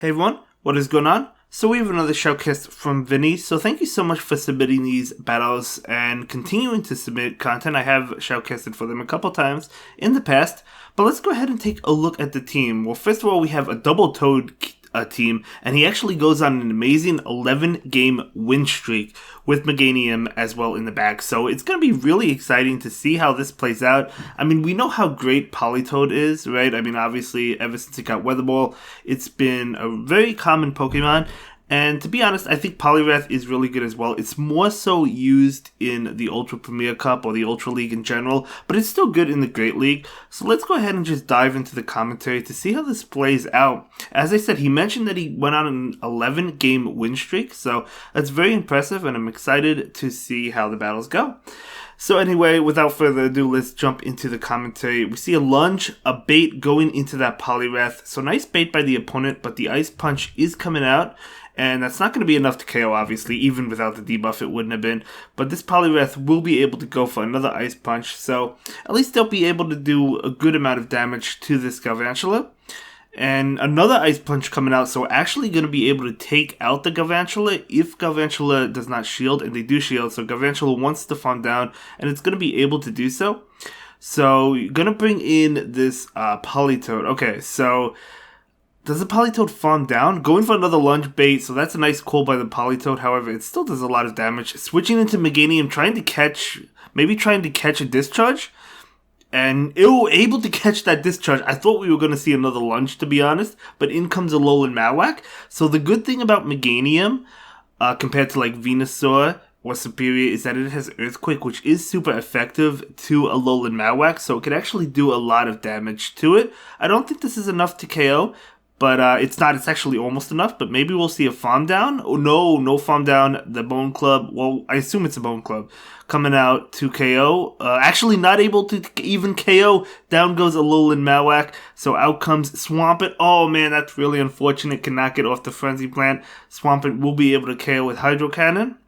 Hey everyone, what is going on? So we have another shoutcast from Vinny, so thank you so much for submitting these battles and continuing to submit content. I have shoutcasted for them a couple times in the past, but let's go ahead and take a look at the team. Well, first of all, we have a double-toed team, and he actually goes on an amazing 11-game win streak with Meganium as well in the back. So it's going to be really exciting to see how this plays out. I mean, we know how great Politoed is, right? I mean, obviously, ever since it got Weather Ball, it's been a very common Pokemon. And to be honest, I think Poliwrath is really good as well. It's more so used in the Ultra Premier Cup or the Ultra League in general, but it's still good in the Great League. So let's go ahead and just dive into the commentary to see how this plays out. As I said, he mentioned that he went on an 11-game win streak, so that's very impressive, and I'm excited to see how the battles go. So anyway, without further ado, let's jump into the commentary. We see a lunge, a bait going into that Poliwrath. So nice bait by the opponent, but the Ice Punch is coming out. And that's not going to be enough to KO, obviously. Even without the debuff, it wouldn't have been. But this Poliwrath will be able to go for another Ice Punch. So at least they'll be able to do a good amount of damage to this Galvantula. And another Ice Punch coming out. So actually going to be able to take out the Galvantula if Galvantula does not shield. And they do shield. So Galvantula wants to farm down. And it's going to be able to do so. So you're going to bring in this Politoed. Okay, so does the Politoed farm down? Going for another lunge bait, so that's a nice call by the Politoed. However, it still does a lot of damage. Switching into Meganium, trying to catch a discharge. And able to catch that discharge. I thought we were going to see another lunge, to be honest. But in comes Alolan Mawak. So the good thing about Meganium, compared to like Venusaur or Superior, is that it has Earthquake, which is super effective to Alolan Mawak. So it can actually do a lot of damage to it. I don't think this is enough to KO. But it's not. It's actually almost enough. But maybe we'll see a farm down. Oh, no farm down. The Bone Club. Well, I assume it's a Bone Club. Coming out to KO. Actually not able to even KO. Down goes Alolan Mawak. So out comes Swampert. Oh, man, that's really unfortunate. Cannot get off the Frenzy Plant. Swampert will be able to KO with Hydro Cannon.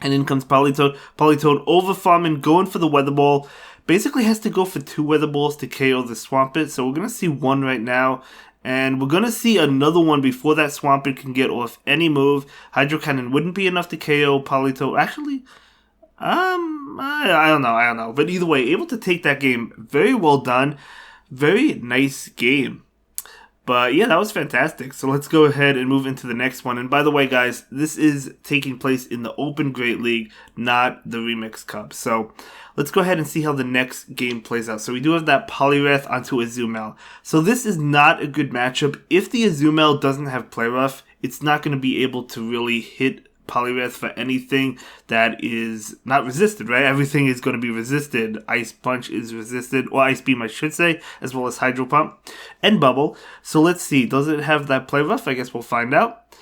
And in comes Politoed. Politoed over farming, going for the Weather Ball. Basically has to go for 2 Weather Balls to KO the Swampert. So we're going to see one right now. And we're going to see another one before that Swampert can get off any move. Hydro Cannon wouldn't be enough to KO Politoed. Actually, I don't know. But either way, able to take that game. Very well done. Very nice game. But yeah, that was fantastic. So let's go ahead and move into the next one. And by the way, guys, this is taking place in the Open Great League, not the Remix Cup. So let's go ahead and see how the next game plays out. So we do have that Poliwrath onto Azumel. So this is not a good matchup. If the Azumel doesn't have Play Rough, it's not going to be able to really hit Poliwrath for anything that is not resisted, right? Everything is going to be resisted. Ice Punch is resisted, or Ice Beam, I should say, as well as Hydro Pump and Bubble. So let's see. Does it have that Play Rough? I guess we'll find out.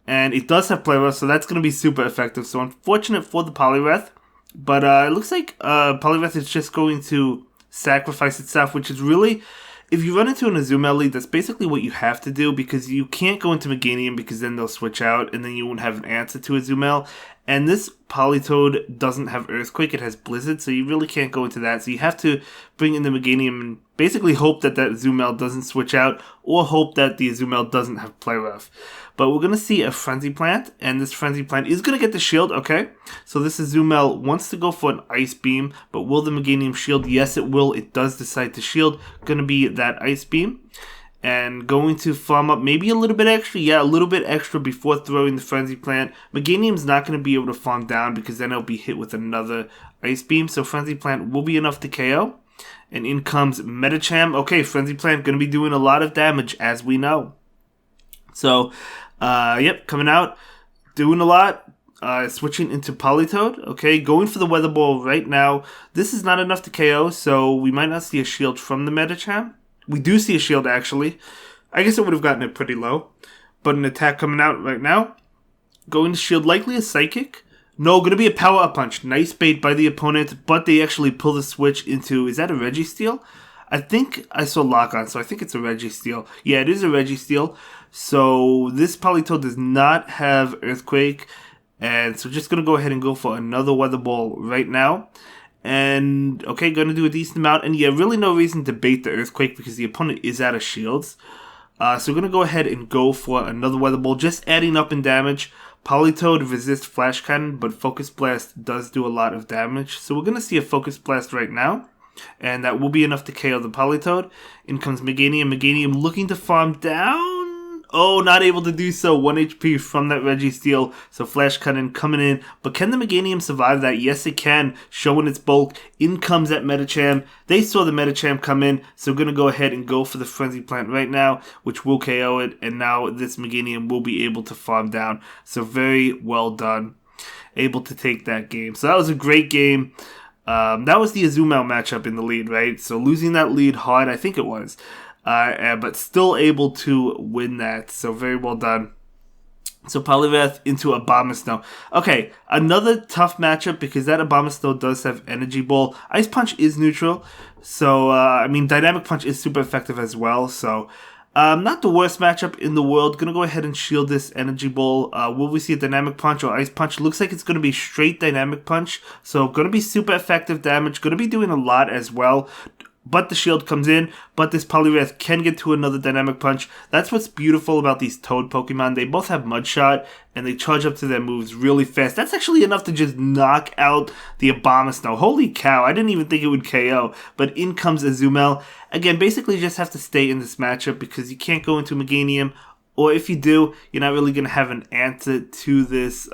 And it does have Play Rough, so that's going to be super effective. So unfortunate for the Poliwrath. But it looks like Poliwrath is just going to sacrifice itself, which is really, if you run into an Azumel lead, that's basically what you have to do, because you can't go into Meganium because then they'll switch out and then you won't have an answer to Azumel. And this Politoed doesn't have Earthquake, it has Blizzard, so you really can't go into that. So you have to bring in the Meganium and basically hope that that Azumel doesn't switch out, or hope that the Azumel doesn't have Play Rough. But we're going to see a Frenzy Plant, and this Frenzy Plant is going to get the shield, okay? So this Azumel wants to go for an Ice Beam, but will the Meganium shield? Yes, it will. It does decide to shield. Going to be that Ice Beam. And going to farm up maybe a little bit extra. Yeah, a little bit extra before throwing the Frenzy Plant. Meganium's not going to be able to farm down because then it'll be hit with another Ice Beam. So Frenzy Plant will be enough to KO. And in comes Medicham. Okay, Frenzy Plant going to be doing a lot of damage, as we know. So, yep, coming out, doing a lot. Switching into Politoed. Okay, going for the Weather Ball right now. This is not enough to KO, so we might not see a shield from the Medicham. We do see a shield, actually. I guess it would have gotten it pretty low. But an attack coming out right now. Going to shield, likely a Psychic. No, going to be a Power Up Punch. Nice bait by the opponent, but they actually pull the switch into, is that a Registeel? I think I saw Lock On, so I think it's a Registeel. Yeah, it is a Registeel. So this Politoed does not have Earthquake. And so just going to go ahead and go for another Weather Ball right now. And, okay, going to do a decent amount. And yeah, really no reason to bait the Earthquake because the opponent is out of shields. So we're going to go ahead and go for another Weather Ball, just adding up in damage. Politoed resists Flash Cannon, but Focus Blast does do a lot of damage. So we're going to see a Focus Blast right now, and that will be enough to KO the Politoed. In comes Meganium. Meganium looking to farm down. Oh, not able to do so. 1 HP from that Registeel. So Flash Cannon coming in. But can the Meganium survive that? Yes, it can. Showing its bulk. In comes that Medicham. They saw the Medicham come in. So we're going to go ahead and go for the Frenzy Plant right now, which will KO it. And now this Meganium will be able to farm down. So very well done. Able to take that game. So that was a great game. That was the Azumel matchup in the lead, right? So losing that lead hard, I think it was. But still able to win that. So very well done. So Poliwrath into Abomasnow. Okay, another tough matchup because that Abomasnow does have Energy Ball. Ice Punch is neutral. So, Dynamic Punch is super effective as well. So, not the worst matchup in the world. Gonna go ahead and shield this Energy Ball. Will we see a Dynamic Punch or Ice Punch? Looks like it's gonna be straight Dynamic Punch. So, gonna be super effective damage. Gonna be doing a lot as well. But the shield comes in, but this Poliwrath can get to another Dynamic Punch. That's what's beautiful about these Toad Pokemon. They both have Mud Shot, and they charge up to their moves really fast. That's actually enough to just knock out the Abomasnow. Holy cow, I didn't even think it would KO. But in comes Azumel. Again, basically you just have to stay in this matchup because you can't go into Meganium. Or if you do, you're not really going to have an answer to this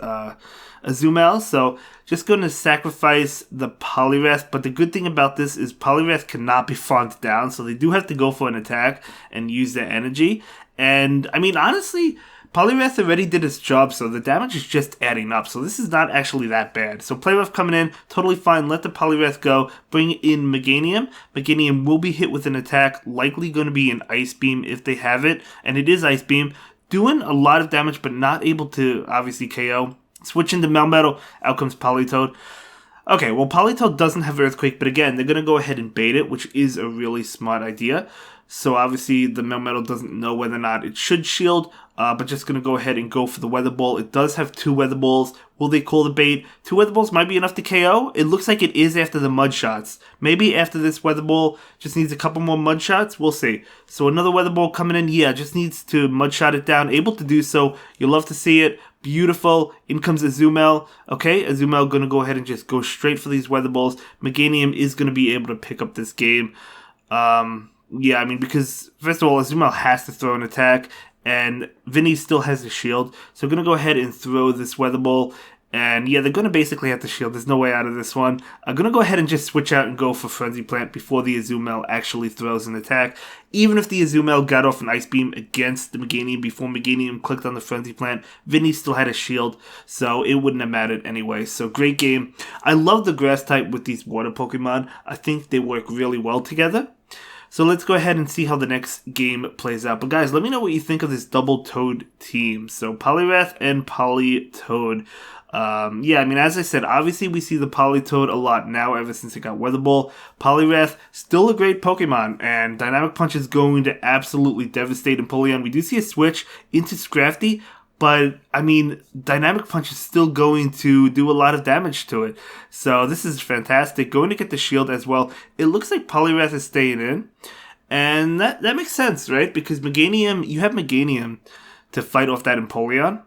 Azumel. So just going to sacrifice the Poliwrath. But the good thing about this is Poliwrath cannot be farmed down. So they do have to go for an attack and use their energy. And, honestly, Poliwrath already did its job, so the damage is just adding up. So this is not actually that bad. So Poliwrath coming in, totally fine. Let the Poliwrath go. Bring in Meganium. Meganium will be hit with an attack. Likely going to be an Ice Beam if they have it. And it is Ice Beam. Doing a lot of damage, but not able to, obviously, KO. Switch into Melmetal. Out comes Politoed. Okay, well, Politoed doesn't have Earthquake, but again, they're going to go ahead and bait it, which is a really smart idea. So obviously, the Melmetal doesn't know whether or not it should shield, but just going to go ahead and go for the Weather Ball. It does have 2 Weather Balls. Will they call the bait? 2 Weather Balls might be enough to KO. It looks like it is after the Mud Shots. Maybe after this Weather Ball just needs a couple more Mud Shots. We'll see. So another Weather Ball coming in. Yeah, just needs to Mud Shot it down. Able to do so. You'll love to see it. Beautiful. In comes Azumel. Okay, Azumel going to go ahead and just go straight for these Weather Balls. Meganium is going to be able to pick up this game. Because first of all, Azumel has to throw an attack, and Vinny still has the shield. So I'm going to go ahead and throw this Weather Ball. And yeah, they're going to basically have to shield. There's no way out of this one. I'm going to go ahead and just switch out and go for Frenzy Plant before the Azumel actually throws an attack. Even if the Azumel got off an Ice Beam against the Meganium before Meganium clicked on the Frenzy Plant, Vinny still had a shield, so it wouldn't have mattered anyway. So great game. I love the Grass type with these Water Pokemon. I think they work really well together. So let's go ahead and see how the next game plays out. But guys, let me know what you think of this double Toad team. So Poliwrath and Politoed. As I said, obviously we see the Politoed a lot now ever since it got Weather Ball. Poliwrath, still a great Pokemon, and Dynamic Punch is going to absolutely devastate Empoleon. We do see a switch into Scrafty, but, Dynamic Punch is still going to do a lot of damage to it. So this is fantastic. Going to get the shield as well. It looks like Poliwrath is staying in, and that makes sense, right? Because you have Meganium to fight off that Empoleon.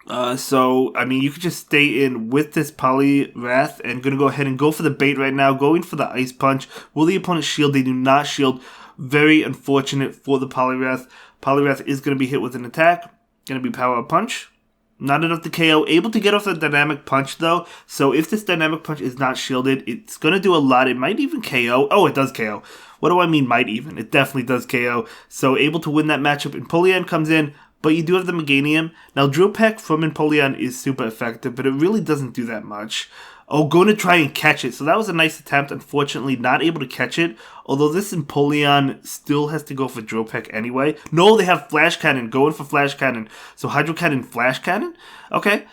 You could just stay in with this Poliwrath and going to go ahead and go for the bait right now. Going for the Ice Punch. Will the opponent shield? They do not shield. Very unfortunate for the Poliwrath. Poliwrath is going to be hit with an attack. Going to be Power Punch. Not enough to KO. Able to get off the Dynamic Punch though. So if this Dynamic Punch is not shielded, it's going to do a lot. It might even KO. Oh, it does KO. What do I mean might even? It definitely does KO. So able to win that matchup. Empoleon comes in. But you do have the Meganium. Now, Drill Peck from Empoleon is super effective, but it really doesn't do that much. Oh, going to try and catch it. So that was a nice attempt. Unfortunately, not able to catch it. Although this Empoleon still has to go for Drill Peck anyway. No, they have Flash Cannon. Going for Flash Cannon. So Hydro Cannon, Flash Cannon? Okay,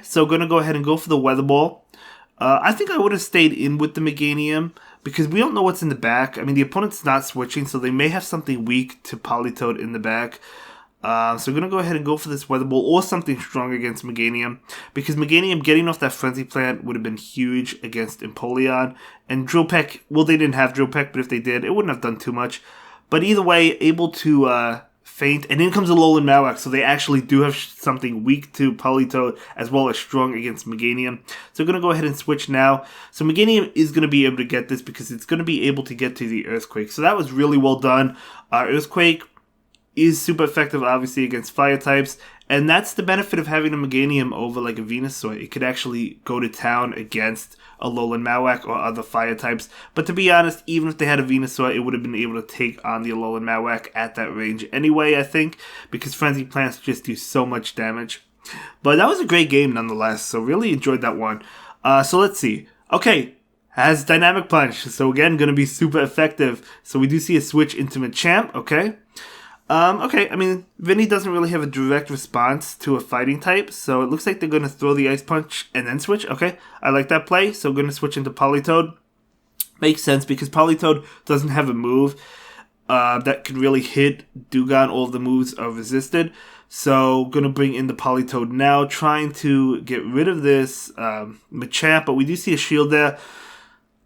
so going to go ahead and go for the Weather Ball. I think I would have stayed in with the Meganium, because we don't know what's in the back. The opponent's not switching, so they may have something weak to Politoed in the back. So we're going to go ahead and go for this Weather Ball or something strong against Meganium, because Meganium getting off that Frenzy Plant would have been huge against Empoleon. And Drill Peck, well, they didn't have Drill Peck, but if they did, it wouldn't have done too much. But either way, able to feint. And in comes a Alolan Marowak, so they actually do have something weak to Politoed as well as strong against Meganium. So we're going to go ahead and switch now. So Meganium is going to be able to get this because it's going to be able to get to the Earthquake. So that was really well done. Earthquake is super effective, obviously, against fire types. And that's the benefit of having a Meganium over like a Venusaur. It could actually go to town against a Alolan Marowak or other fire types. But to be honest, even if they had a Venusaur, it would have been able to take on the Alolan Marowak at that range anyway, I think, because Frenzy Plants just do so much damage. But that was a great game nonetheless, so really enjoyed that one. So let's see. Okay, has Dynamic Punch, so again, going to be super effective. So we do see a switch into Machamp, okay. Okay, I mean, Vinny doesn't really have a direct response to a fighting type, so it looks like they're going to throw the Ice Punch and then switch. Okay, I like that play, so I'm going to switch into Politoed. Makes sense, because Politoed doesn't have a move that can really hit Dewgong. All of the moves are resisted, so going to bring in the Politoed now, trying to get rid of this Machamp, but we do see a shield there.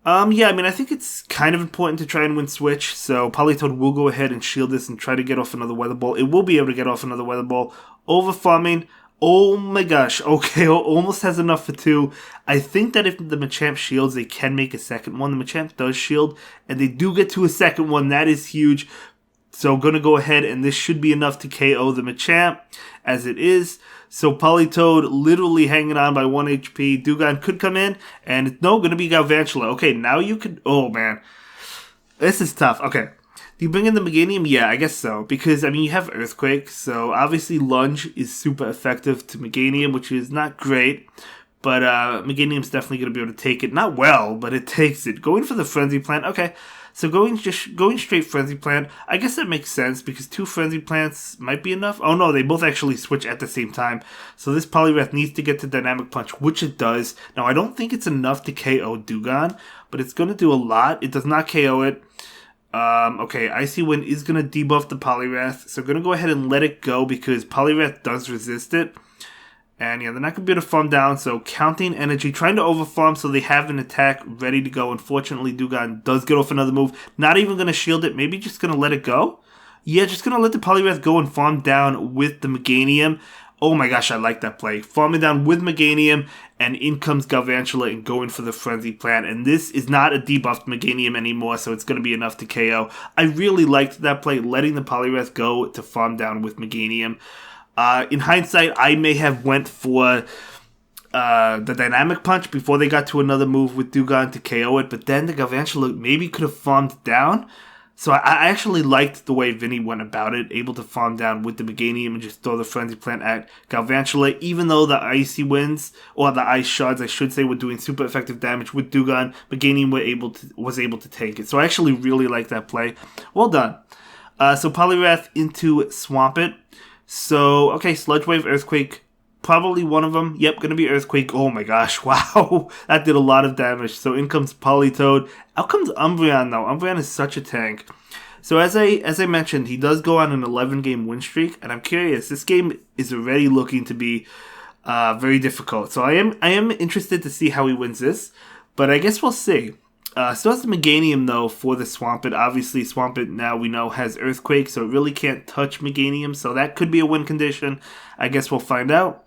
Yeah, I mean, I think it's kind of important to try and win Switch, so Politoed will go ahead and shield this and try to get off another Weather Ball. It will be able to get off another Weather Ball. Over farming. Oh my gosh. Okay, almost has enough for two. I think that if the Machamp shields, they can make a second one. The Machamp does shield, and they do get to a second one. That is huge. So going to go ahead, and this should be enough to KO the Machamp, as it is. So Politoed literally hanging on by 1 HP. Dewgong could come in, and no, going to be Galvantula. Okay, now you could... Oh, man. This is tough. Okay. Do you bring in the Meganium? Yeah, I guess so. Because, I mean, you have Earthquake, so obviously Lunge is super effective to Meganium, which is not great. But Meganium's definitely going to be able to take it. Not well, but it takes it. Going for the Frenzy Plant. Okay. So going straight Frenzy Plant, I guess that makes sense because 2 Frenzy Plants might be enough. Oh no, they both actually switch at the same time. So this Poliwrath needs to get to Dynamic Punch, which it does. Now I don't think it's enough to KO Dewgong, but it's going to do a lot. It does not KO it. Okay, Icy Wind is going to debuff the Poliwrath, so I'm going to go ahead and let it go because Poliwrath does resist it. And yeah, they're not going to be able to farm down, so counting energy, trying to overfarm so they have an attack ready to go. Unfortunately, Dewgong does get off another move. Not even going to shield it, maybe just going to let it go. Yeah, just going to let the Poliwrath go and farm down with the Meganium. Oh my gosh, I like that play. Farming down with Meganium, and in comes Galvantula and going for the Frenzy Plant. And this is not a debuffed Meganium anymore, so it's going to be enough to KO. I really liked that play, letting the Poliwrath go to farm down with Meganium. In hindsight, I may have went for the Dynamic Punch before they got to another move with Dewgong to KO it, but then the Galvantula maybe could have farmed down. So I actually liked the way Vinny went about it, able to farm down with the Meganium and just throw the Frenzy Plant at Galvantula, even though the Icy Winds, or the Ice Shards, I should say, were doing super effective damage with Dewgong. Meganium was able to take it. So I actually really liked that play. Well done. So Poliwrath into Swamp It. So, okay, Sludge Wave, Earthquake, probably one of them. Yep, gonna be Earthquake. Oh my gosh, wow. That did a lot of damage. So in comes Politoed. Out comes Umbreon, though. Umbreon is such a tank. So as I mentioned, he does go on an 11-game win streak, and I'm curious, this game is already looking to be very difficult. So I am interested to see how he wins this, but I guess we'll see. Still has the Meganium, though, for the Swampert. Obviously, Swampert, now we know, has Earthquake, so it really can't touch Meganium, so that could be a win condition. I guess we'll find out.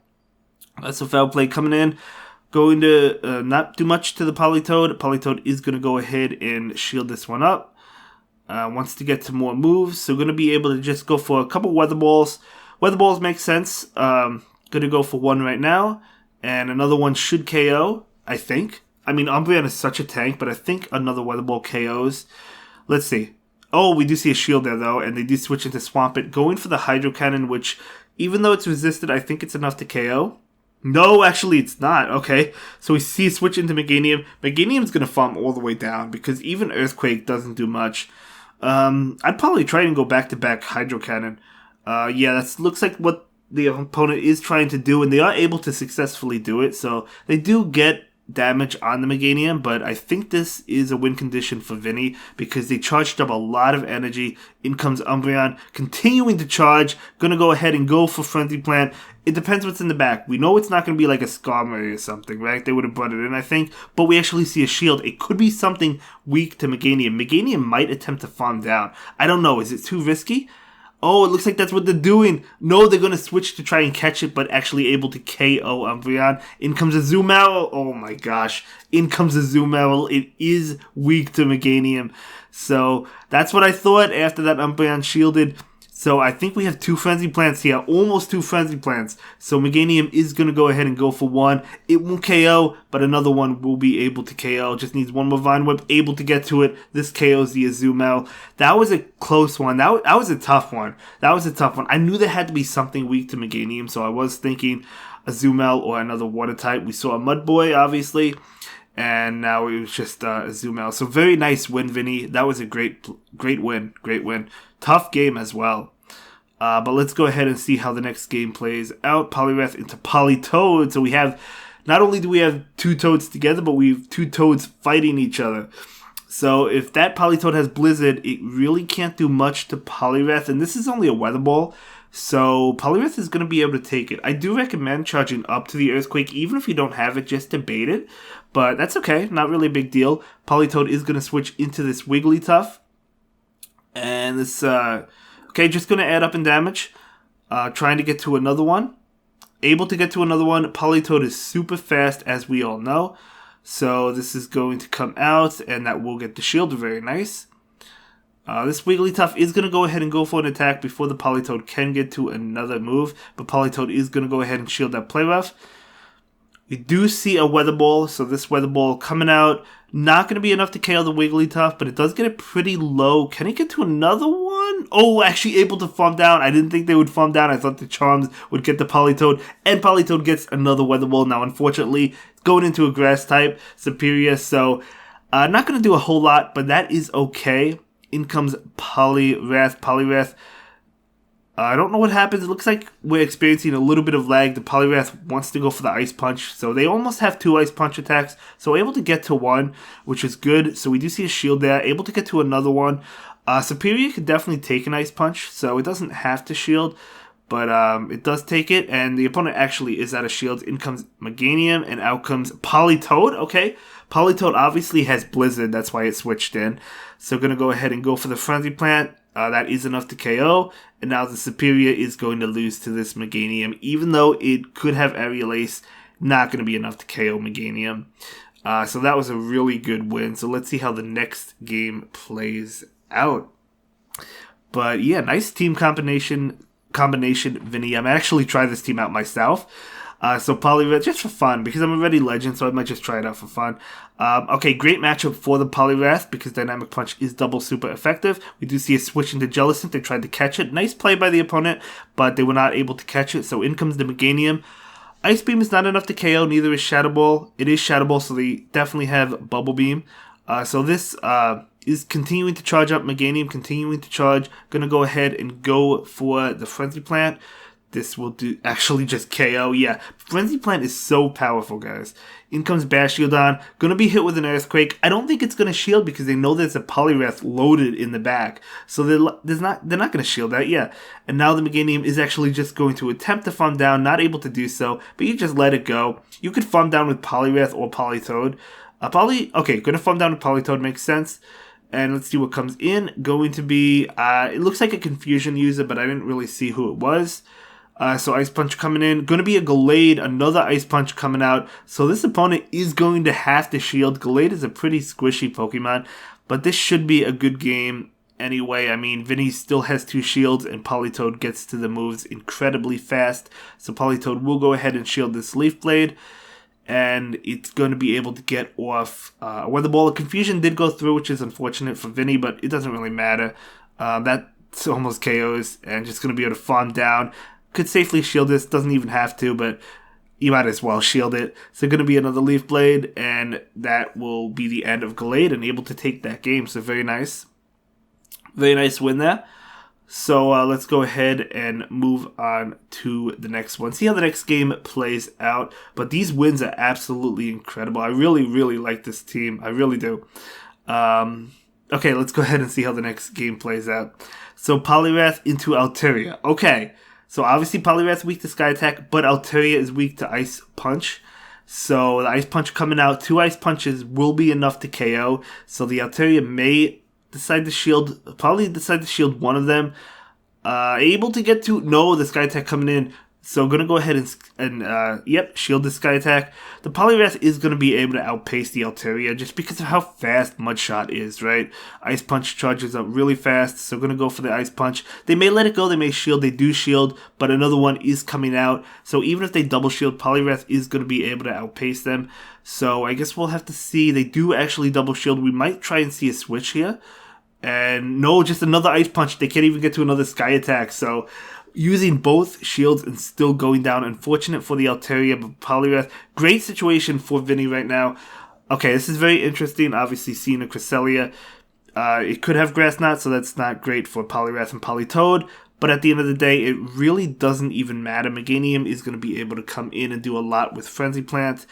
That's a foul play coming in. Going to not do much to the Politoed. Politoed is going to go ahead and shield this one up. Wants to get to more moves, so going to be able to just go for a couple Weather Balls. Weather Balls make sense. Going to go for one right now, and another one should KO, I think. I mean, Umbreon is such a tank, but I think another Weather Ball KOs. Let's see. Oh, we do see a shield there, though, and they do switch into Swampert. Going for the Hydro Cannon, which, even though it's resisted, I think it's enough to KO. No, actually, it's not. Okay, so we see a switch into Meganium. Meganium's going to farm all the way down, because even Earthquake doesn't do much. I'd probably try and go back-to-back Hydro Cannon. Yeah, that looks like what the opponent is trying to do, and they are able to successfully do it, so they do get damage on the Meganium, but I think this is a win condition for Vinny because they charged up a lot of energy. In comes Umbreon, continuing to charge, gonna go ahead and go for Frenzy Plant. It depends what's in the back. We know it's not gonna be like a Skarmory or something, right? They would have brought it in, I think, but we actually see a shield. It could be something weak to Meganium. Meganium might attempt to farm down. I don't know, is it too risky? Oh, it looks like that's what they're doing. No, they're going to switch to try and catch it, but actually able to KO Umbreon. In comes a Azumarill. Oh my gosh. In comes a Azumarill. It is weak to Meganium. So that's what I thought after that Umbreon shielded. So I think we have 2 Frenzy Plants here. Almost 2 Frenzy Plants. So Meganium is going to go ahead and go for 1. It won't KO, but another one will be able to KO. Just needs one more Vine Whip. Able to get to it. This KOs the Azumarill. That was a close one. That was a tough one. I knew there had to be something weak to Meganium, so I was thinking Azumarill or another Water type. We saw a Mudboy, obviously. And now it was just Azumarill. So very nice win, Vinny. That was a great win. Great win. Tough game as well. But let's go ahead and see how the next game plays out. Poliwrath into Politoed. So we have, not only do we have 2 Toads together, but we have 2 Toads fighting each other. So if that Politoed has Blizzard, it really can't do much to Poliwrath. And this is only a Weather Ball. So Poliwrath is going to be able to take it. I do recommend charging up to the Earthquake, even if you don't have it, just to bait it. But that's okay. Not really a big deal. Politoed is going to switch into this Wigglytuff. And this, okay, just going to add up in damage. Trying to get to another one. Able to get to another one. Politoed is super fast, as we all know. So this is going to come out, and that will get the shield. Very nice. This Wigglytuff is going to go ahead and go for an attack before the Politoed can get to another move. But Politoed is going to go ahead and shield that Poliwrath. We do see a Weather Ball, so this Weather Ball coming out. Not going to be enough to KO the Wigglytuff, but it does get it pretty low. Can it get to another one? Oh, actually able to farm down. I didn't think they would farm down. I thought the Charms would get the Politoed, and Politoed gets another Weather Ball. Now, unfortunately, it's going into a Grass type, Superior, so not going to do a whole lot, but that is okay. In comes Poliwrath. I don't know what happens. It looks like we're experiencing a little bit of lag. The Poliwrath wants to go for the Ice Punch. So they almost have 2 Ice Punch attacks. So able to get to 1, which is good. So we do see a shield there. Able to get to another one. Superior could definitely take an Ice Punch. So it doesn't have to shield. But it does take it. And the opponent actually is out of shields. In comes Meganium. And out comes Politoed. Okay. Politoed obviously has Blizzard. That's why it switched in. So going to go ahead and go for the Frenzy Plant. That is enough to KO, and now the Superior is going to lose to this Meganium, even though it could have Aerial Ace, not going to be enough to KO Meganium. So that was a really good win. So let's see how the next game plays out. But yeah, nice team combination, Vinny. I'm actually try this team out myself. So Poliwrath, just for fun, because I'm already Legend, so I might just try it out for fun. Okay, great matchup for the Poliwrath, because Dynamic Punch is double super effective. We do see a switch into Jellicent. They tried to catch it. Nice play by the opponent, but they were not able to catch it, so in comes the Meganium. Ice Beam is not enough to KO, neither is Shadow Ball. It is Shadow Ball, so they definitely have Bubble Beam. So this is continuing to charge up Meganium, continuing to charge. Gonna go ahead and go for the Frenzy Plant. This will do actually just KO. Yeah, Frenzy Plant is so powerful, guys. In comes Bastiodon. Going to be hit with an Earthquake. I don't think it's going to shield because they know there's a Poliwrath loaded in the back. So they're not going to shield that. Yeah. And now the Meganium is actually just going to attempt to farm down. Not able to do so. But you just let it go. You could farm down with Poliwrath or Politoed. Okay, going to farm down with Politoed makes sense. And let's see what comes in. Going to be, it looks like a Confusion user, but I didn't really see who it was. So Ice Punch coming in. Going to be a Gallade, another Ice Punch coming out. So this opponent is going to have to shield. Gallade is a pretty squishy Pokemon, but this should be a good game anyway. I mean, Vinny still has 2 shields, and Politoed gets to the moves incredibly fast. So Politoed will go ahead and shield this Leaf Blade, and it's going to be able to get off Weather Ball. Confusion did go through, which is unfortunate for Vinny, but it doesn't really matter. That's almost KOs, and just going to be able to farm down. Could safely shield this, doesn't even have to, but you might as well shield it. So going to be another Leaf Blade, and that will be the end of Gallade and able to take that game. So very nice. Very nice win there. So let's go ahead and move on to the next one. See how the next game plays out. But these wins are absolutely incredible. I really, really like this team. I really do. Okay, let's go ahead and see how the next game plays out. So Poliwrath into Altaria. Okay, so obviously Poliwrath's weak to Sky Attack, but Altaria is weak to Ice Punch. So the Ice Punch coming out, 2 Ice Punches will be enough to KO. So the Altaria may decide to shield, probably decide to shield one of them. Able to get to, no, the Sky Attack coming in. So I'm going to go ahead and shield the Sky Attack. The Poliwrath is going to be able to outpace the Altaria just because of how fast Mudshot is, right? Ice Punch charges up really fast, so I'm going to go for the Ice Punch. They may let it go, they may shield, they do shield, but another one is coming out. So even if they double shield, Poliwrath is going to be able to outpace them. So I guess we'll have to see. They do actually double shield. We might try and see a switch here. And no, just another Ice Punch. They can't even get to another Sky Attack, so using both shields and still going down. Unfortunate for the Altaria, but Poliwrath. Great situation for Vinny right now. Okay, this is very interesting. Obviously, seeing a Cresselia. It could have Grass Knot, so that's not great for Poliwrath and Politoed. But at the end of the day, it really doesn't even matter. Meganium is going to be able to come in and do a lot with Frenzy Plant.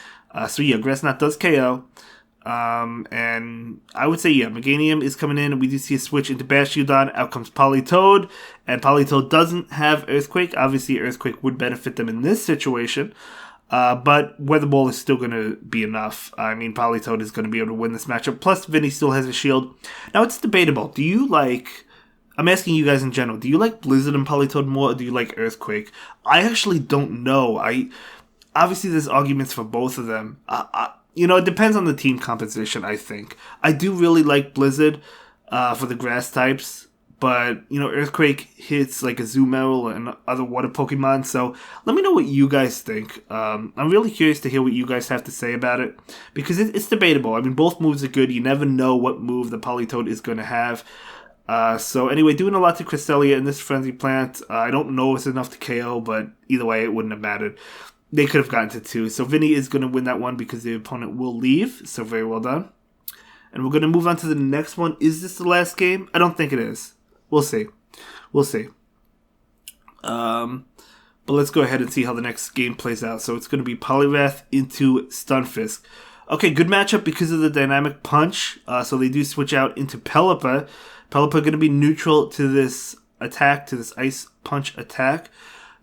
So yeah, Grass Knot does KO. And I would say, yeah, Meganium is coming in. We do see a switch into Bastiodon. Out comes Politoed. And Politoed doesn't have Earthquake. Obviously, Earthquake would benefit them in this situation. But Weather Ball is still going to be enough. I mean, Politoed is going to be able to win this matchup. Plus, Vinny still has a shield. Now, it's debatable. Do you like... I'm asking you guys in general. Do you like Blizzard and Politoed more, or do you like Earthquake? I actually don't know. Obviously, there's arguments for both of them. It depends on the team composition, I think. I do really like Blizzard for the grass types, but, Earthquake hits like a Azumarill and other water Pokemon, so let me know what you guys think. I'm really curious to hear what you guys have to say about it, because it's debatable. I mean, both moves are good. You never know what move the Politoed is going to have. So anyway, doing a lot to Cresselia in this Frenzy Plant. I don't know if it's enough to KO, but either way, it wouldn't have mattered. They could have gotten to 2. So Vinny is going to win that one because the opponent will leave. So very well done. And we're going to move on to the next one. Is this the last game? I don't think it is. We'll see. But let's go ahead and see how the next game plays out. So it's going to be Poliwrath into Stunfisk. Okay, good matchup because of the Dynamic Punch. So they do switch out into Pelipper. Pelipper going to be neutral to this attack, to this Ice Punch attack.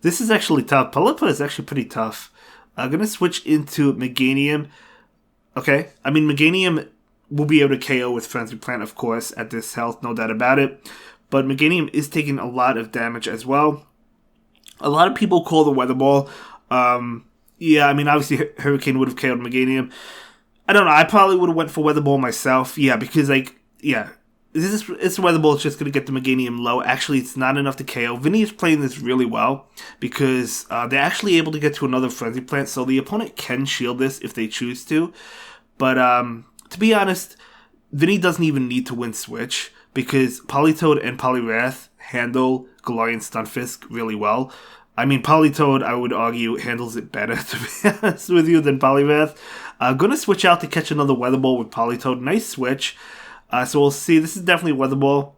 This is actually tough. Pelipper is actually pretty tough. I'm going to switch into Meganium. Okay, I mean, Meganium will be able to KO with Frenzy Plant, of course, at this health, no doubt about it. But Meganium is taking a lot of damage as well. A lot of people call the Weather Ball. Yeah, I mean, obviously, Hurricane would have KO'd Meganium. I don't know. I probably would have went for Weather Ball myself. Yeah, because, this Weather Ball is just going to get the Meganium low. Actually, it's not enough to KO. Vinny is playing this really well because they're actually able to get to another Frenzy Plant, so the opponent can shield this if they choose to. But to be honest, Vinny doesn't even need to win Switch because Politoed and Poliwrath handle Galarian Stunfisk really well. I mean, Politoed, I would argue, handles it better, to be honest with you, than Poliwrath. Going to switch out to catch another Weather Ball with Politoed. Nice switch. So we'll see. This is definitely Weather Ball.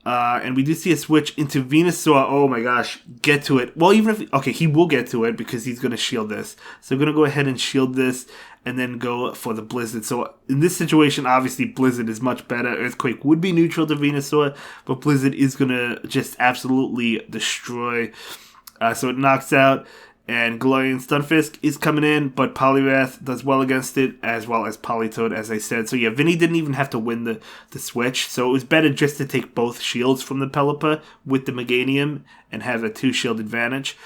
And we do see a switch into Venusaur. Oh my gosh. Get to it. Well, even if... Okay, he will get to it because he's going to shield this. So we're going to go ahead and shield this and then go for the Blizzard. So in this situation, obviously, Blizzard is much better. Earthquake would be neutral to Venusaur, but Blizzard is going to just absolutely destroy. So it knocks out. And Galarian Stunfisk is coming in, but Poliwrath does well against it, as well as Politoed, as I said. So yeah, Vinny didn't even have to win the switch, so it was better just to take both shields from the Pelipper with the Meganium and have a 2-shield advantage.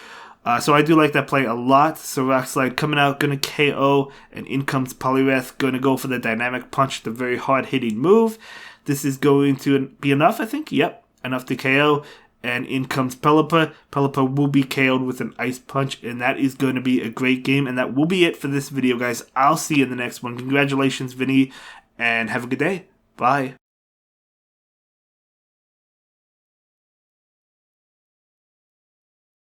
So I do like that play a lot. So Rock Slide coming out, going to KO, and in comes Poliwrath, going to go for the Dynamic Punch, the very hard-hitting move. This is going to be enough, I think. Yep, enough to KO. And in comes Pelipper. Pelipper will be KO'd with an Ice Punch, and that is going to be a great game. And that will be it for this video, guys. I'll see you in the next one. Congratulations, Vinny, and have a good day. Bye.